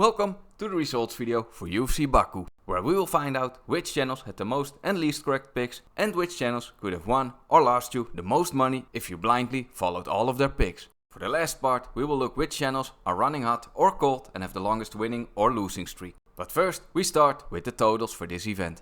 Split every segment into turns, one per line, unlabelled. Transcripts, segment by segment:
Welcome to the results video for UFC Baku, where we will find out which channels had the most and least correct picks and which channels could have won or lost you the most money if you blindly followed all of their picks. For the last part, we will look which channels are running hot or cold and have the longest winning or losing streak. But first, we start with the totals for this event.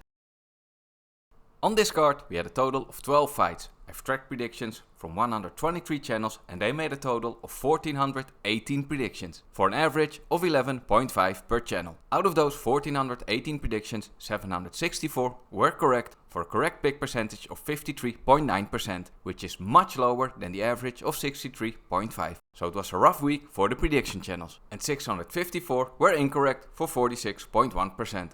On this card, we had a total of 12 fights. I've tracked predictions from 123 channels and they made a total of 1418 predictions, for an average of 11.5 per channel. Out of those 1418 predictions, 764 were correct, for a correct pick percentage of 53.9%, which is much lower than the average of 63.5. So it was a rough week for the prediction channels, and 654 were incorrect, for 46.1%.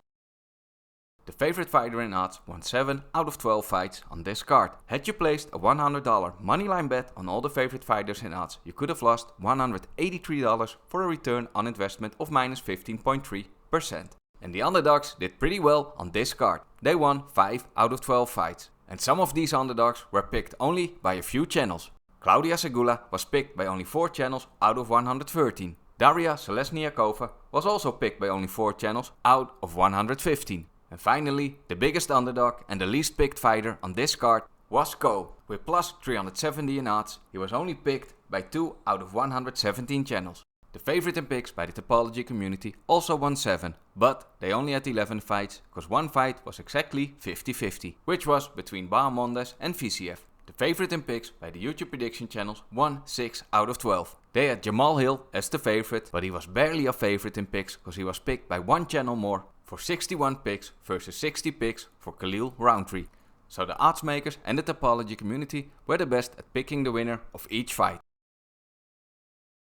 The favorite fighter in odds won 7 out of 12 fights on this card. Had you placed a $100 moneyline bet on all the favorite fighters in odds, you could have lost $183 for a return on investment of minus 15.3%. And the underdogs did pretty well on this card. They won 5 out of 12 fights. And some of these underdogs were picked only by a few channels. Claudia Segula was picked by only 4 channels out of 113. Daria Selesniakova was also picked by only 4 channels out of 115. And finally, the biggest underdog and the least picked fighter on this card was Ko. With plus 370 in odds, he was only picked by 2 out of 117 channels. The favorite in picks by the Tapology community also won 7, but they only had 11 fights, because one fight was exactly 50-50, which was between Bahamondes and Visiev. The favorite in picks by the YouTube prediction channels won 6 out of 12. They had Jamahal Hill as the favorite, but he was barely a favorite in picks because he was picked by one channel more, for 61 picks versus 60 picks for Khalil Rountree. So the Oddsmakers and the Tapology community were the best at picking the winner of each fight.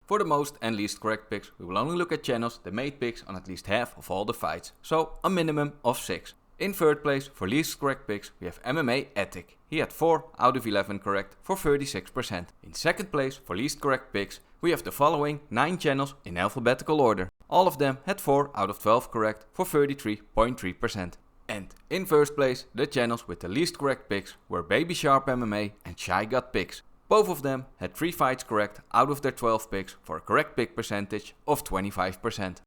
For the most and least correct picks, we will only look at channels that made picks on at least half of all the fights, so a minimum of 6. In third place for least correct picks, we have MMA Ethic. He had 4 out of 11 correct, for 36%. In second place for least correct picks, we have the following 9 channels in alphabetical order. All of them had 4 out of 12 correct, for 33.3%. And in first place, the channels with the least correct picks were Baby Sharp MMA and Shy Gut Picks. Both of them had 3 fights correct out of their 12 picks, for a correct pick percentage of 25%.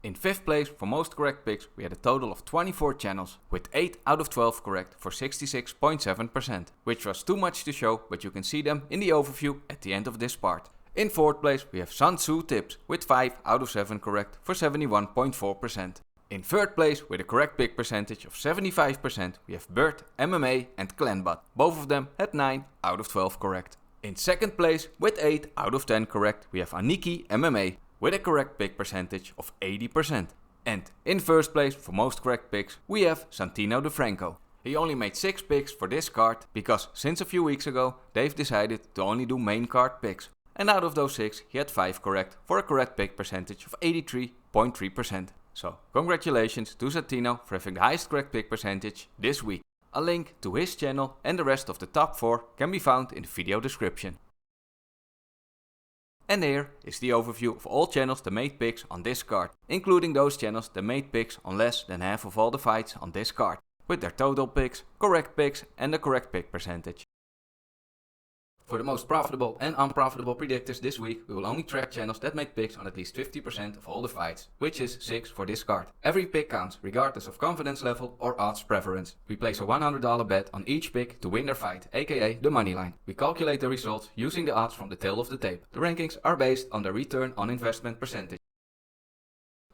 In 5th place for most correct picks, we had a total of 24 channels, with 8 out of 12 correct, for 66.7%, which was too much to show, but you can see them in the overview at the end of this part. In 4th place we have Sun Tzu Tips, with 5 out of 7 correct, for 71.4%. In 3rd place with a correct pick percentage of 75%, we have Bert MMA and Clenbat. Both of them had 9 out of 12 correct. In 2nd place with 8 out of 10 correct, we have Aniki MMA, with a correct pick percentage of 80%. And in first place for most correct picks, we have Santino DeFranco. He only made 6 picks for this card, because since a few weeks ago they've decided to only do main card picks. And out of those 6 he had 5 correct, for a correct pick percentage of 83.3%. So congratulations to Santino for having the highest correct pick percentage this week. A link to his channel and the rest of the top 4 can be found in the video description. And here is the overview of all channels that made picks on this card, including those channels that made picks on less than half of all the fights on this card, with their total picks, correct picks and the correct pick percentage. For the most profitable and unprofitable predictors this week, we will only track channels that made picks on at least 50% of all the fights, which is 6 for this card. Every pick counts, regardless of confidence level or odds preference. We place a $100 bet on each pick to win their fight, aka the moneyline. We calculate the results using the odds from the tail of the tape. The rankings are based on the return on investment percentage.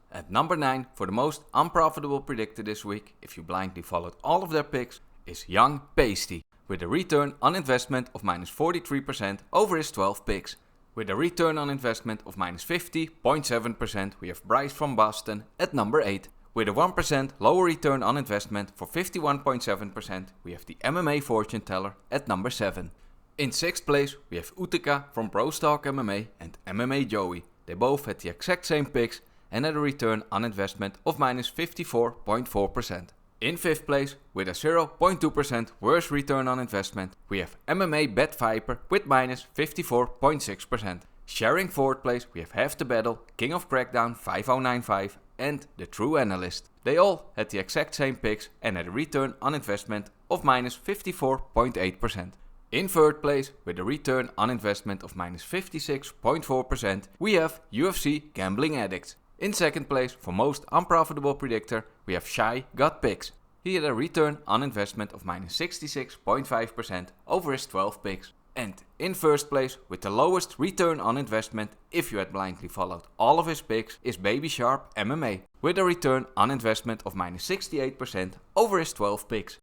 At number 9 for the most unprofitable predictor this week, if you blindly followed all of their picks, is Young Pasty, with a return on investment of minus 43% over his 12 picks. With a return on investment of minus 50.7%, we have Bryce from Boston at number 8. With a 1% lower return on investment for 51.7%, we have the MMA fortune teller at number 7. In 6th place, we have Utica from Dogs MMA and MMA Joey. They both had the exact same picks and had a return on investment of minus 54.4%. In 5th place, with a 0.2% worse return on investment, we have MMA Bet Viper with minus 54.6%. Sharing 4th place, we have Half the Battle, King of Crackdown 5095 and The True Analyst. They all had the exact same picks and had a return on investment of minus 54.8%. In third place, with a return on investment of minus 56.4%, we have UFC Gambling Addicts. In second place, for most unprofitable predictor, we have Shy Got Picks. He had a return on investment of minus 66.5% over his 12 picks. And in first place, with the lowest return on investment if you had blindly followed all of his picks, is Baby Sharp MMA, with a return on investment of minus 68% over his 12 picks.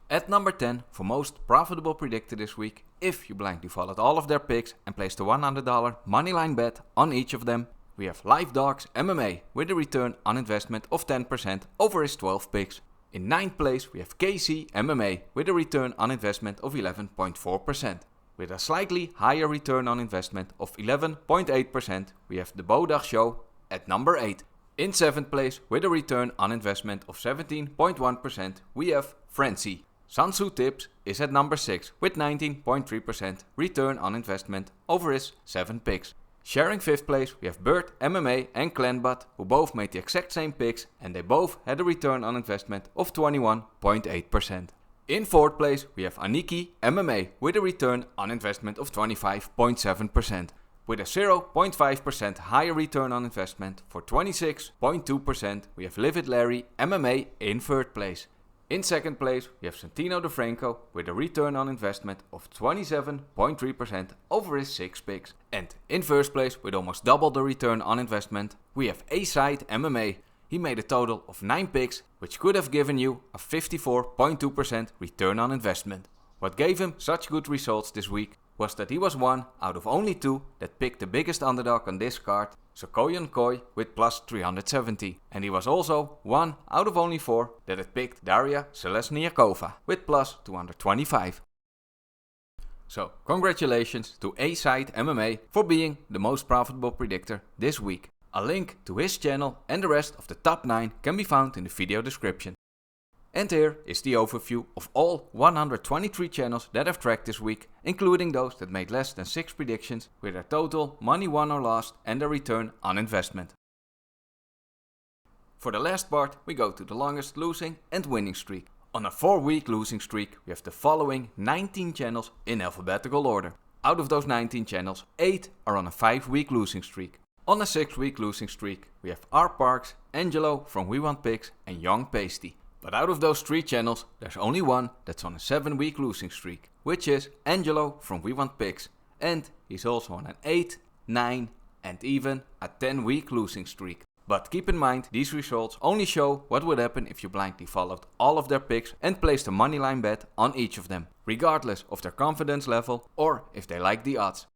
At number 10, for most profitable predictor this week, if you blindly followed all of their picks and placed a $100 moneyline bet on each of them, we have Dogs MMA with a return on investment of 10% over his 12 picks. In 9th place, we have KC MMA with a return on investment of 11.4%. With a slightly higher return on investment of 11.8%, we have the Bodach Show at number 8. In 7th place, with a return on investment of 17.1%, we have Frenzy. Sansu Tips is at number 6 with 19.3% return on investment over his 7 picks. Sharing 5th place, we have Bert MMA and Clenbat, who both made the exact same picks and they both had a return on investment of 21.8%. In 4th place, we have Aniki MMA with a return on investment of 25.7%. With a 0.5% higher return on investment for 26.2%, we have Livid Larry MMA in 3rd place. In 2nd place, we have Santino DeFranco with a return on investment of 27.3% over his 6 picks. And in 1st place, with almost double the return on investment, we have AsideMMA. He made a total of 9 picks, which could have given you a 54.2% return on investment. What gave him such good results this week was that he was one out of only 2 that picked the biggest underdog on this card, Sokoyan Koi, with plus 370. And he was also one out of only 4 that had picked Daria Selesniakova with plus 225. So congratulations to AsideMMA for being the most profitable predictor this week. A link to his channel and the rest of the top 9 can be found in the video description. And here is the overview of all 123 channels that I've tracked this week, including those that made less than 6 predictions with their total money won or lost and their return on investment. For the last part, we go to the longest losing and winning streak. On a 4-week losing streak, we have the following 19 channels in alphabetical order. Out of those 19 channels, 8 are on a 5-week losing streak. On a 6-week losing streak, we have R Parks, Angelo from We Want Picks and Young Pasty. But out of those 3 channels, there's only one that's on a 7-week losing streak, which is Angelo from We Want Picks. And he's also on an 8, 9 and even a 10-week losing streak. But keep in mind, these results only show what would happen if you blindly followed all of their picks and placed a moneyline bet on each of them, regardless of their confidence level or if they like the odds.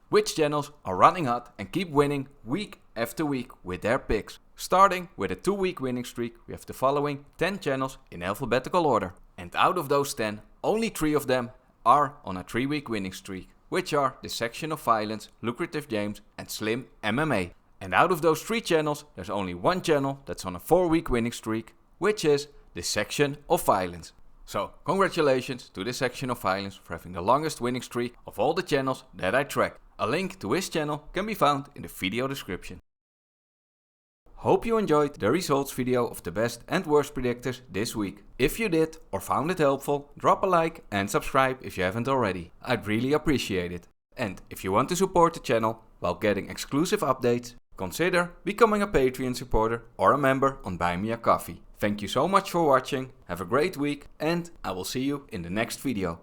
Which channels are running hot and keep winning week after week with their picks? Starting with a 2-week winning streak, we have the following 10 channels in alphabetical order. And out of those 10, only 3 of them are on a 3-week winning streak, which are Dissection of Violence, Lucrative James and Slim MMA. And out of those 3 channels, there's only one channel that's on a 4-week winning streak, which is Dissection of Violence. So congratulations to Dissection of Violence for having the longest winning streak of all the channels that I track. A link to his channel can be found in the video description. Hope you enjoyed the results video of the best and worst predictors this week. If you did or found it helpful, drop a like and subscribe if you haven't already. I'd really appreciate it. And if you want to support the channel while getting exclusive updates, consider becoming a Patreon supporter or a member on Buy Me a Coffee. Thank you so much for watching, have a great week and I will see you in the next video.